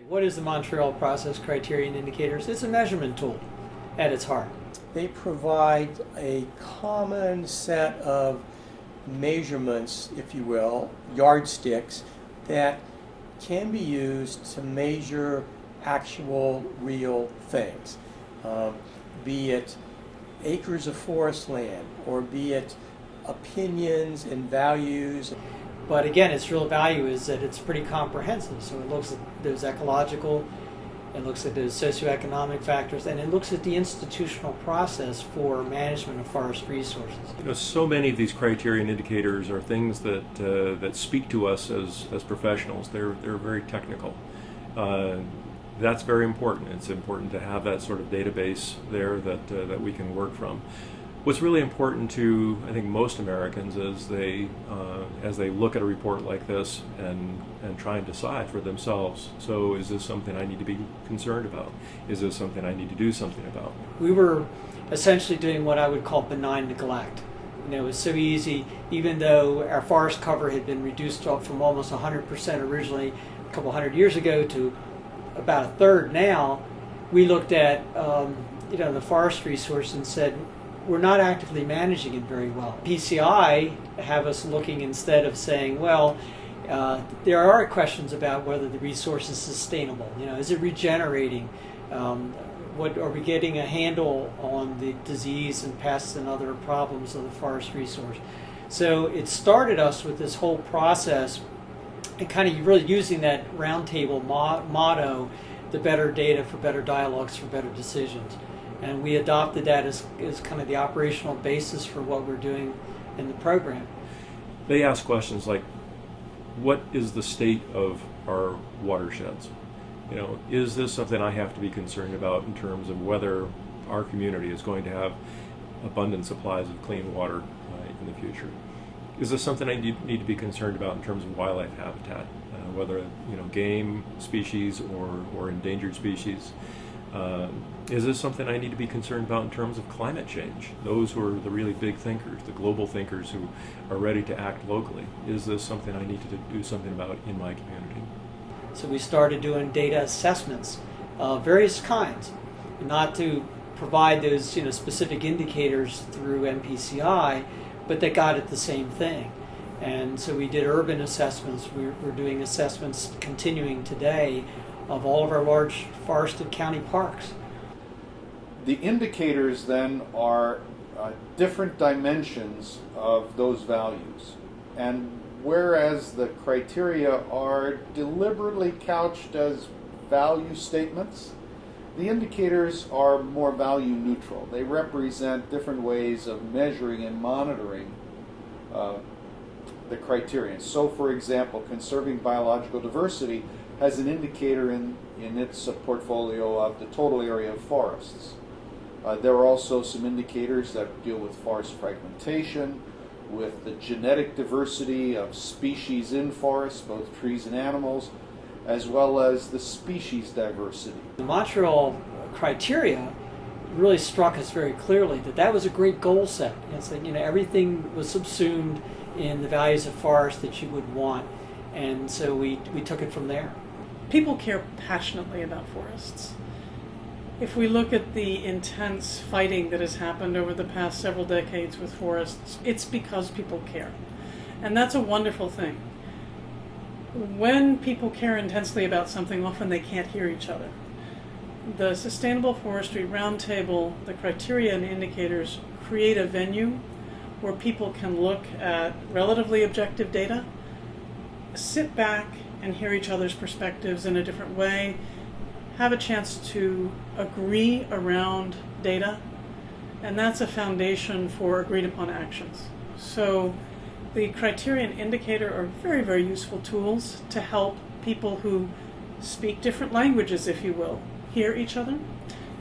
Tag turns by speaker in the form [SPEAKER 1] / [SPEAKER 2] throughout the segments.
[SPEAKER 1] What is the Montreal Process Criterion Indicators? It's a measurement tool at its heart.
[SPEAKER 2] They provide a common set of measurements, if you will, yardsticks, that can be used to measure actual, real things. Be it acres of forest land, or be it opinions and values.
[SPEAKER 1] But again, its real value is that it's pretty comprehensive. So it looks at those ecological, it looks at those socioeconomic factors, and it looks at the institutional process for management of forest resources.
[SPEAKER 3] So many of these criterion indicators are things that that speak to us as professionals. They're very technical. That's very important. It's important to have that sort of database there that we can work from. What's really important to, I think, most Americans as they look at a report like this and try and decide for themselves, so is this something I need to be concerned about? Is this something I need to do something about?
[SPEAKER 1] We were essentially doing what I would call benign neglect. It was so easy, even though our forest cover had been reduced from almost 100% originally a couple hundred years ago to about a third now. We looked at the forest resource and said, we're not actively managing it very well. PCI have us looking, instead of saying, well, there are questions about whether the resource is sustainable. Is it regenerating? What are we getting a handle on the disease and pests and other problems of the forest resource? So it started us with this whole process and kind of really using that Roundtable motto, the better data for better dialogues for better decisions. And we adopted that as kind of the operational basis for what we're doing in the program.
[SPEAKER 3] They ask questions like, what is the state of our watersheds? Is this something I have to be concerned about in terms of whether our community is going to have abundant supplies of clean water in the future? Is this something I need to be concerned about in terms of wildlife habitat, whether game species or endangered species? Is this something I need to be concerned about in terms of climate change? Those who are the really big thinkers, the global thinkers who are ready to act locally. Is this something I need to do something about in my community?
[SPEAKER 1] So we started doing data assessments of various kinds, not to provide those specific indicators through MPCI, but that got at the same thing. And so we did urban assessments. We're doing assessments continuing today of all of our large forested county parks.
[SPEAKER 4] The indicators then are different dimensions of those values. And whereas the criteria are deliberately couched as value statements, the indicators are more value neutral. They represent different ways of measuring and monitoring the criterion. So, for example, conserving biological diversity has an indicator in its portfolio of the total area of forests. There are also some indicators that deal with forest fragmentation, with the genetic diversity of species in forests, both trees and animals, as well as the species diversity.
[SPEAKER 1] The Montreal criteria really struck us very clearly that was a great goal set. It's that everything was subsumed in the values of forest that you would want, and so we took it from there.
[SPEAKER 5] People care passionately about forests. If we look at the intense fighting that has happened over the past several decades with forests, it's because people care. And that's a wonderful thing. When people care intensely about something, often they can't hear each other. The Sustainable Forestry Roundtable, the criteria and indicators create a venue where people can look at relatively objective data, sit back and hear each other's perspectives in a different way, have a chance to agree around data, and that's a foundation for agreed upon actions. So the criteria and indicator are very, very useful tools to help people who speak different languages, if you will, hear each other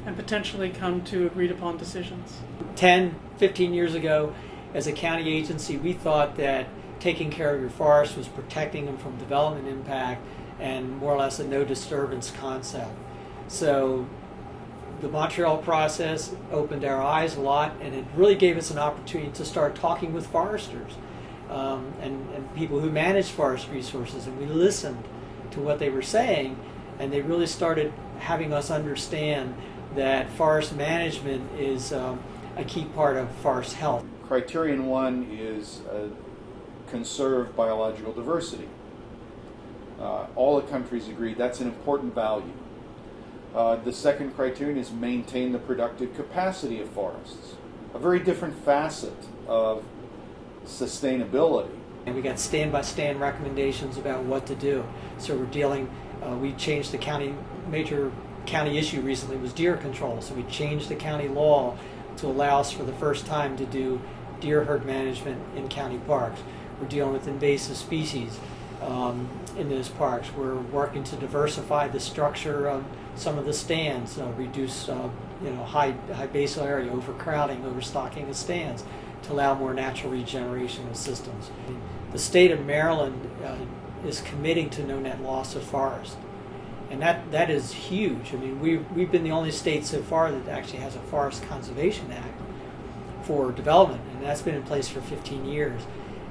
[SPEAKER 5] and potentially come to agreed upon decisions.
[SPEAKER 1] 10, 15 years ago, as a county agency, we thought that taking care of your forest was protecting them from development impact and more or less a no disturbance concept. So the Montreal process opened our eyes a lot, and it really gave us an opportunity to start talking with foresters and people who manage forest resources, and we listened to what they were saying, and they really started having us understand that forest management is a key part of forest health.
[SPEAKER 4] Criterion 1 is conserve biological diversity. All the countries agree that's an important value. The second criterion is maintain the productive capacity of forests, a very different facet of sustainability.
[SPEAKER 1] And we got stand-by-stand recommendations about what to do. So we changed the major county issue recently was deer control. So we changed the county law to allow us for the first time to do deer herd management in county parks. We're dealing with invasive species in those parks. We're working to diversify the structure of some of the stands, reduce high basal area, overcrowding, overstocking of stands to allow more natural regeneration of systems. The state of Maryland is committing to no net loss of forest. And that is huge. I mean, we've been the only state so far that actually has a Forest Conservation Act for development, and that's been in place for 15 years.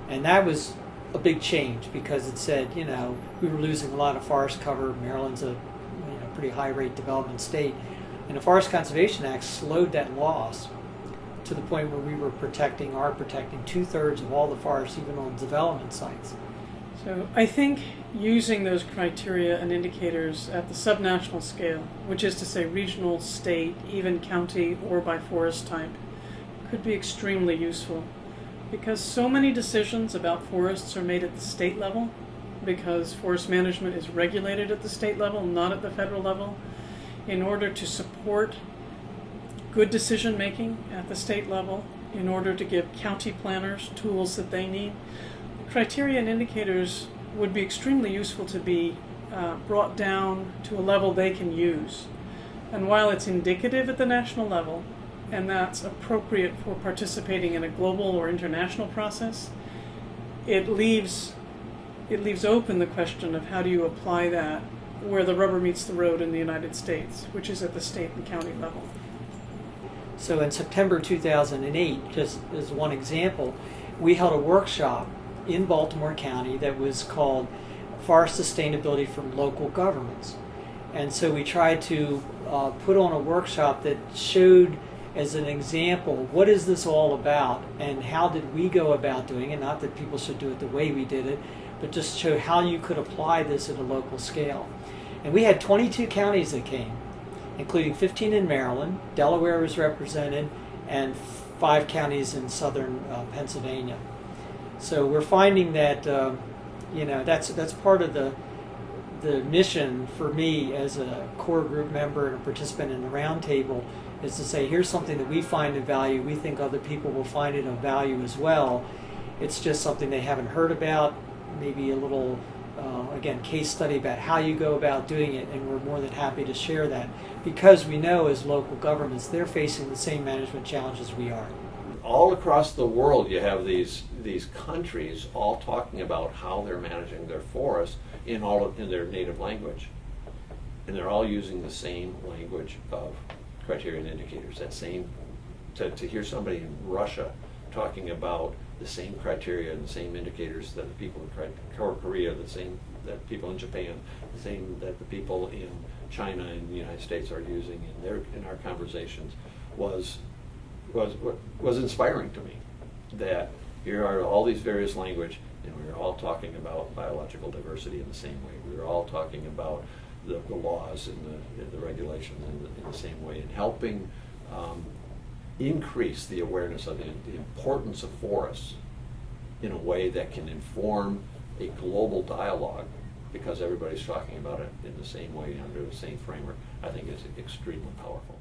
[SPEAKER 1] And that was a big change because it said, we were losing a lot of forest cover. Maryland's a pretty high rate development state. And the Forest Conservation Act slowed that loss to the point where we were protecting 2/3 of all the forests, even on development sites.
[SPEAKER 5] So I think using those criteria and indicators at the subnational scale, which is to say regional, state, even county, or by forest type, could be extremely useful. Because so many decisions about forests are made at the state level, because forest management is regulated at the state level, not at the federal level. In order to support good decision making at the state level, in order to give county planners tools that they need, criteria and indicators would be extremely useful to be brought down to a level they can use. And while it's indicative at the national level, and that's appropriate for participating in a global or international process, it leaves open the question of how do you apply that where the rubber meets the road in the United States, which is at the state and county level.
[SPEAKER 1] So in September 2008, just as one example, we held a workshop in Baltimore County that was called Forest Sustainability from Local Governments. And so we tried to put on a workshop that showed as an example, what is this all about and how did we go about doing it? Not that people should do it the way we did it, but just show how you could apply this at a local scale. And we had 22 counties that came, including 15 in Maryland, Delaware was represented, and 5 counties in southern Pennsylvania. So we're finding that that's part of the mission for me as a core group member and a participant in the Roundtable is to say, here's something that we find of value. We think other people will find it of value as well. It's just something they haven't heard about, maybe a little, case study about how you go about doing it, and we're more than happy to share that because we know as local governments, they're facing the same management challenges we are.
[SPEAKER 6] All across the world, you have these countries all talking about how they're managing their forests in their native language, and they're all using the same language of criteria and indicators. That same to hear somebody in Russia talking about the same criteria and the same indicators that the people in Korea, the same that people in Japan, the same that the people in China and the United States are using in our conversations was inspiring to me. That here are all these various language, and we were all talking about biological diversity in the same way. We were all talking about the laws and the regulations in the same way, and helping increase the awareness of the importance of forests in a way that can inform a global dialogue, because everybody's talking about it in the same way under the same framework, I think is extremely powerful.